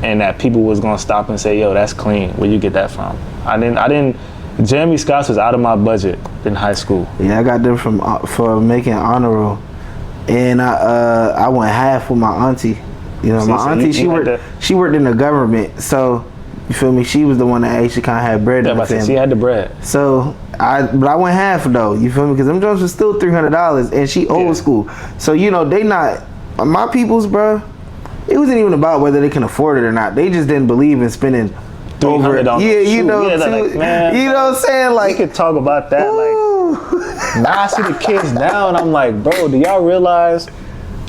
and that people was gonna stop and say, "Yo, that's clean. Where you get that from?" I didn't. Jeremy Scotts was out of my budget in high school. Yeah, I got them for making honor roll, and I went half with my auntie. You know, my auntie, she worked in the government, so. You feel me? She was the one that actually kind of had bread in the family. She had the bread. So but I went half though. You feel me? Because them jobs was still $300, and she old school. So you know they not my people's, bro. It wasn't even about whether they can afford it or not. They just didn't believe in spending over. Yeah, you know, like, man, you know what I'm saying? Like, we could talk about that. Ooh. Like, now I see the kids now, and I'm like, bro, do y'all realize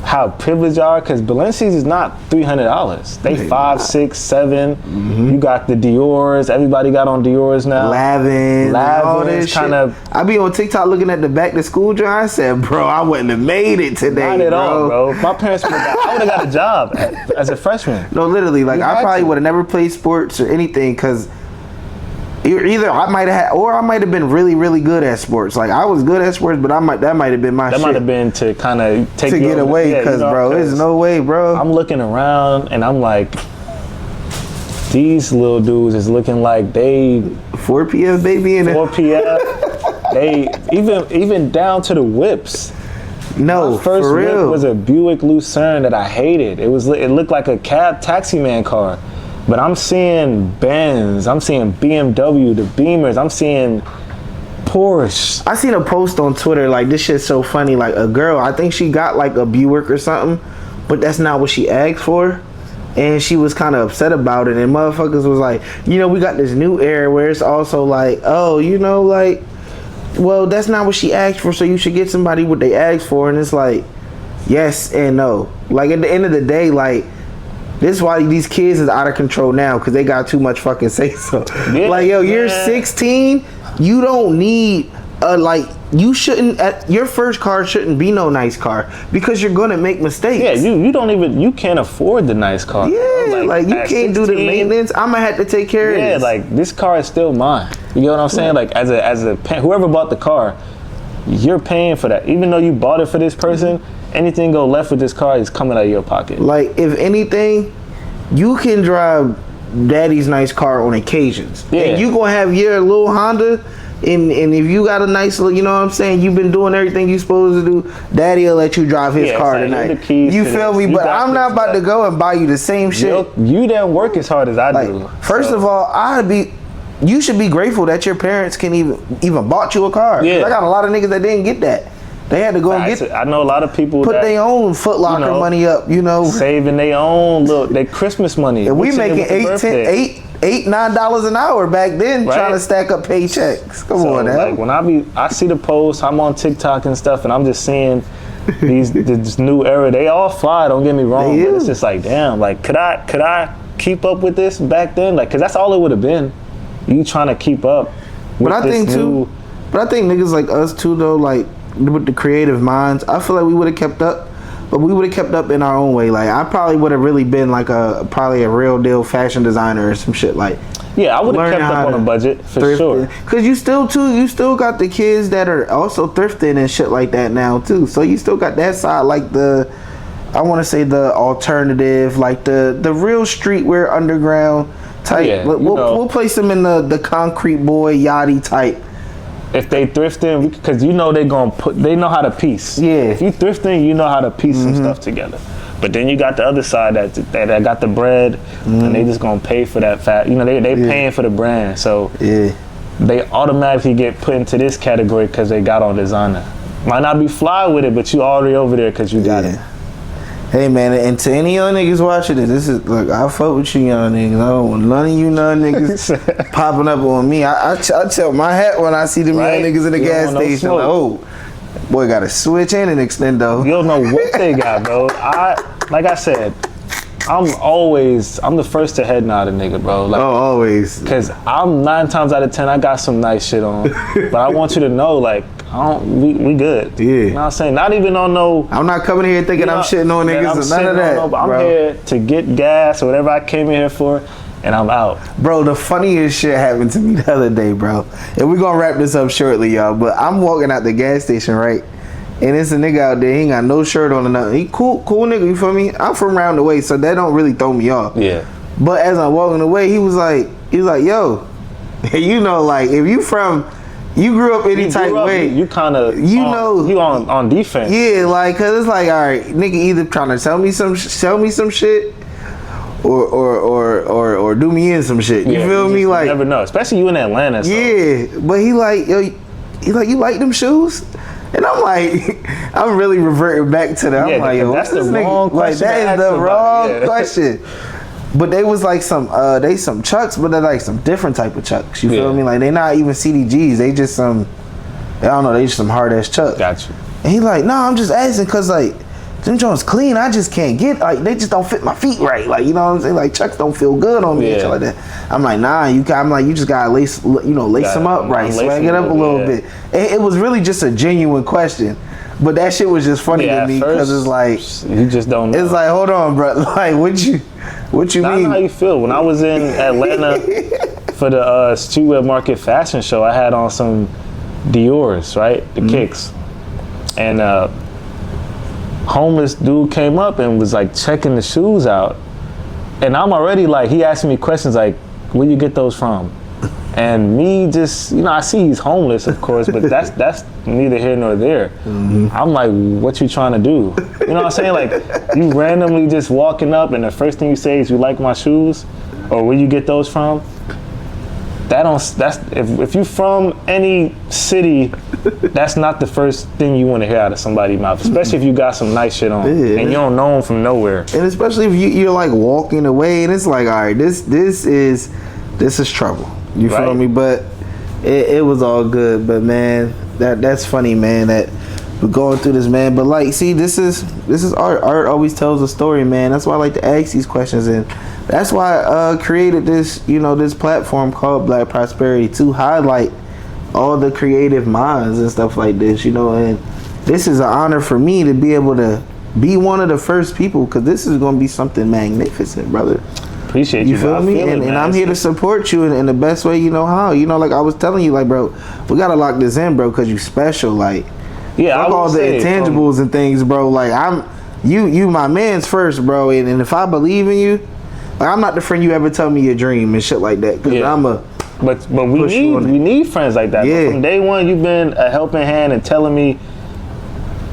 how privileged y'all are? Because Balenciagas is not $300. They $5, $6, $7. You got the Dior's. Everybody got on Dior's now. Lavin, all this kind of. I be on TikTok looking at the back to school joint. I said, bro, I wouldn't have made it today. Not at all, bro. My parents would have I would have got a job as a freshman. No, literally, like I probably would have never played sports or anything because either I might have had, or I might have been really, really good at sports. Like I was good at sports, but that might have been my shit. That might have been to kind of take to get away, because bro, there's no way, bro. I'm looking around and I'm like, these little dudes is looking like they 4 p.m. baby in 4 p.m. They even down to the whips. No, my first for real. whip was a Buick Lucerne that I hated. It looked like a cab taxi man car. But I'm seeing Benz, I'm seeing BMW, the Beamers, I'm seeing Porsche. I seen a post on Twitter, like, this shit's so funny. Like, a girl, I think she got like a Buick or something, but that's not what she asked for. And she was kind of upset about it. And motherfuckers was like, you know, we got this new era where it's also like, oh, you know, like, well, that's not what she asked for, so you should get somebody what they asked for. And it's like, yes and no. Like, at the end of the day, like, this is why these kids is out of control now, because they got too much fucking say so. Yeah, like, yo, you're 16, you don't need you shouldn't. Your first car shouldn't be no nice car because you're gonna make mistakes. Yeah, you can't afford the nice car. Yeah, like you can't do the maintenance. I'm gonna have to take care of this. Yeah, like this car is still mine. You get what I'm saying? Like as a whoever bought the car, you're paying for that. Even though you bought it for this person, anything go left with this car is coming out of your pocket. Like if anything, you can drive daddy's nice car on occasions. Yeah. And you gonna have your little Honda. And if you got a nice little, you know what I'm saying, you've been doing everything you supposed to do, daddy will let you drive his car tonight. You feel me? But I'm not about to go and buy you the same shit. You didn't work as hard as I do. First of all, you should be grateful that your parents can even bought you a car. Yeah. I got a lot of niggas that didn't get that. They had to go and get. I know a lot of people put their own Foot Locker money up. Saving their own their Christmas money. And we making $8-9 an hour back then, trying to stack up paychecks. Come on now. Like when I see the posts, I'm on TikTok and stuff, and I'm just seeing this new era. They all fly. Don't get me wrong, but it's just like, damn. Like, could I keep up with this back then? Like, cause that's all it would have been. You trying to keep up. But I think niggas like us too, though, like with the creative minds, I feel like we would have kept up. But we would have kept up in our own way. Like I probably would have really been like probably a real deal fashion designer or some shit. Like I would have kept up on a budget for sure. Cause you still got the kids that are also thrifting and shit like that now too. So you still got that side, like I want to say the alternative, like the real streetwear underground type. Yeah, we'll place them in the concrete boy yachty type. If they thrifting, because they know how to piece. Yeah. If you thrifting, you know how to piece some stuff together. But then you got the other side that got the bread, and they just gonna pay for that fat. They paying for the brand, so they automatically get put into this category because they got on designer. Might not be fly with it, but you already over there because you got it. Hey man, and to any young niggas watching this is look, I fuck with you young niggas. I don't want none of you young niggas popping up on me. I tell my hat when I see them young niggas in the gas station. Like, oh, boy, got a switch and an extendo. You don't know what they got, bro. Like I said, I'm the first to head nod a nigga, bro. Like, always. Cause I'm 9 times out of 10, I got some nice shit on. But I want you to know, like, we good. Yeah. You know what I'm saying? Not even on no. I'm not coming here thinking I'm shitting on niggas or none of that. I'm here to get gas or whatever I came in here for, and I'm out. Bro, the funniest shit happened to me the other day, bro. And we're gonna wrap this up shortly, y'all. But I'm walking out the gas station, right? And it's a nigga out there, he ain't got no shirt on or nothing. He cool nigga, you feel me? I'm from around the way, so that don't really throw me off. Yeah. But as I'm walking away, he was like, yo, like if you grew up any type way, you kind of, you on defense. Yeah, like, cause it's like, all right, nigga either trying to sell me some shit, or do me in some shit. You feel me? Like, you never know, especially you in Atlanta. So. Yeah, but he like, yo, you like them shoes? And I'm like, I'm really reverting back to that. I'm like, yo, that's the wrong question. Like, that is the wrong question. But they was like some Chucks, but they're like some different type of Chucks. You feel me? Like they not even CDGs. They just I don't know. They just some hard ass Chucks. Got you. And he like, no, I'm just asking because like them joints clean. I just can't get like they just don't fit my feet right. Like, you know what I'm saying? Like Chucks don't feel good on me and shit like that. I'm like, nah. You just gotta lace them up right, swag it up a little bit. It was really just a genuine question. But that shit was just funny to me because it's like you just don't know. It's like, hold on, bro. Like, what you mean? I know how you feel. When I was in Atlanta for the Streetwear Market Fashion Show, I had on some Dior's, right? The kicks. And homeless dude came up and was like checking the shoes out. And I'm already like, he asked me questions like, where you get those from? And me just, I see he's homeless, of course, but that's neither here nor there. I'm like, what you trying to do? You know what I'm saying? Like, you randomly just walking up and the first thing you say is, you like my shoes? Or where you get those from? If you from any city, that's not the first thing you want to hear out of somebody's mouth, especially if you got some nice shit on and you don't know them from nowhere. And especially if you're like walking away and it's like, all right, this is trouble. You feel me? But it was all good. But man, that's funny, man, that we're going through this, man. But like, see, this is art. Art always tells a story, man. That's why I like to ask these questions, and that's why I created this, this platform called Black Prosperity to highlight all the creative minds and stuff like this, you know. And this is an honor for me to be able to be one of the first people, because this is going to be something magnificent, brother. Appreciate you. You feel me? And I'm here to support you in the best way you know how. You know, like I was telling you, like, bro, we gotta lock this in, bro, because you special. Like, yeah, fuck all the intangibles and things, bro. Like, you my man's first, bro. And if I believe in you, like, I'm not the friend you ever tell me your dream and shit like that. Cause But we need friends like that. Yeah. From day one, you've been a helping hand and telling me,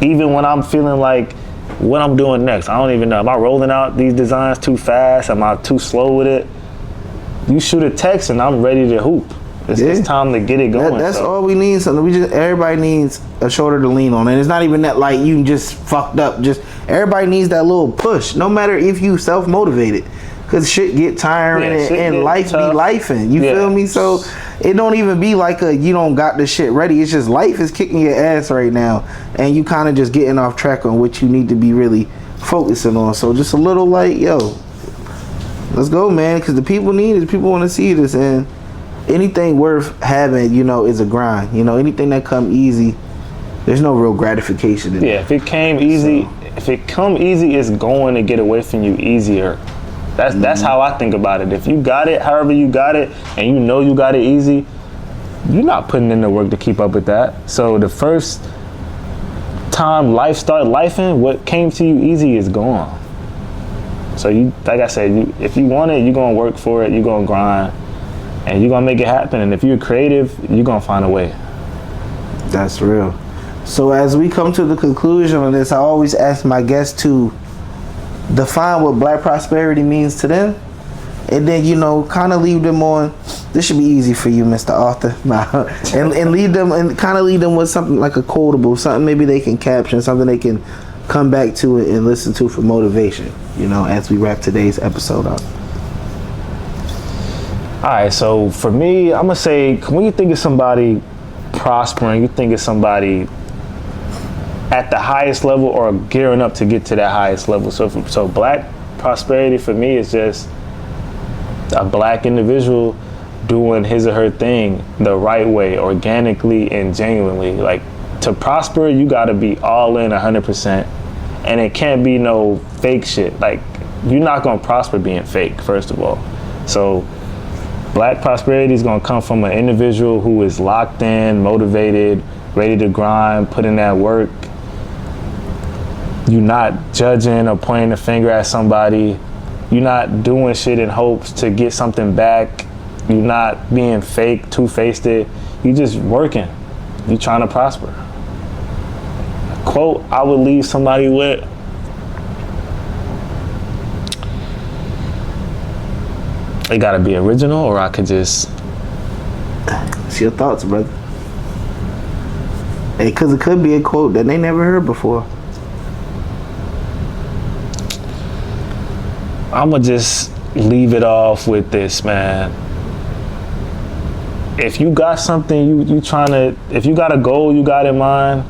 even when I'm feeling like what I'm doing next, I don't even know. Am I rolling out these designs too fast? Am I too slow with it? You shoot a text and I'm ready to hoop. It's time to get it going. That's all we need. Something everybody needs a shoulder to lean on, and it's not even that like you just fucked up. Just everybody needs that little push. No matter if you self motivated, cause shit get tiring and life tough. Be lifing. You feel me? So it don't even be like you don't got the shit ready. It's just life is kicking your ass right now, and you kind of just getting off track on what you need to be really focusing on. So just a little like, yo, let's go, man, because the people need it. People want to see this, and anything worth having, you know, is a grind. You know, anything that come easy, there's no real gratification in it. If it came easy, if it come easy, it's going to get away from you easier. That's how I think about it. If you got it, however you got it, and you know you got it easy, you're not putting in the work to keep up with that. So the first time life start lifing, what came to you easy is gone. So you, like I said, if you want it, you're gonna work for it, you're gonna grind, and you're gonna make it happen. And if you're creative, you're gonna find a way. That's real. So as we come to the conclusion on this, I always ask my guests to define what Black prosperity means to them, and then, you know, kind of leave them on, this should be easy for you, Mr. Author, and lead them, and kind of lead them with something like a quotable, something maybe they can caption, something they can come back to and listen to for motivation, you know, as we wrap today's episode up. All right, so for me, I'm gonna say, when you think of somebody prospering, you think of somebody at the highest level or gearing up to get to that highest level. So Black prosperity for me is just a Black individual doing his or her thing the right way, organically and genuinely. Like, to prosper, you gotta be all in 100%, and it can't be no fake shit. Like, you're not gonna prosper being fake, first of all. So Black prosperity is gonna come from an individual who is locked in, motivated, ready to grind, put in that work. You're not judging or pointing a finger at somebody. You're not doing shit in hopes to get something back. You're not being fake, two-faced it. You're just working. You're trying to prosper. A quote I would leave somebody with: it gotta be original, or I could just... It's your thoughts, brother. Hey, because it could be a quote that they never heard before. I'ma just leave it off with this, man. If you got something you trying to, if you got a goal you got in mind,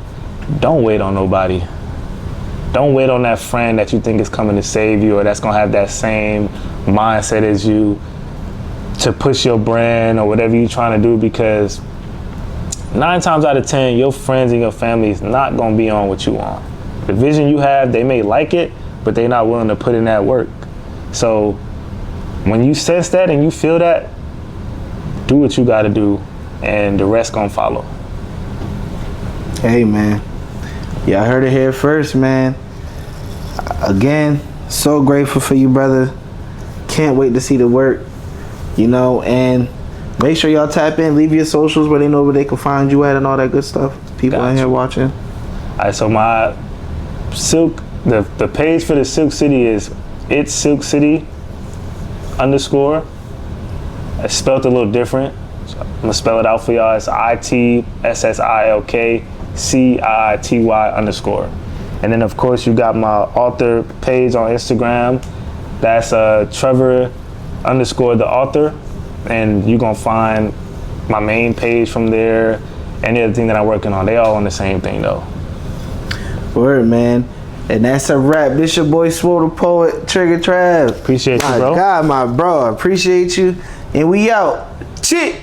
don't wait on nobody. Don't wait on that friend that you think is coming to save you, or that's gonna have that same mindset as you to push your brand or whatever you're trying to do, because 9 times out of 10, your friends and your family is not gonna be on what you want. The vision you have, they may like it, but they're not willing to put in that work. So when you sense that and you feel that, do what you gotta do, and the rest gonna follow. Hey, man. Yeah, I heard it here first, man. Again, so grateful for you, brother. Can't wait to see the work, you know, and make sure y'all tap in, leave your socials where they know where they can find you at and all that good stuff. People in here watching. All right, so my Silk, the page for the Silk City is It's Silk City _. It's spelled a little different. So I'm gonna spell it out for y'all. It's ITSSILKCIITY _. And then of course you got my author page on Instagram. That's Trevor _ the author. And you're gonna find my main page from there. Any other thing that I'm working on, they all on the same thing though. Word, man. And that's a wrap. This your boy Swole the Poet, Trigger Trav. Appreciate you, bro. My God, my bro. I appreciate you. And we out. Shit.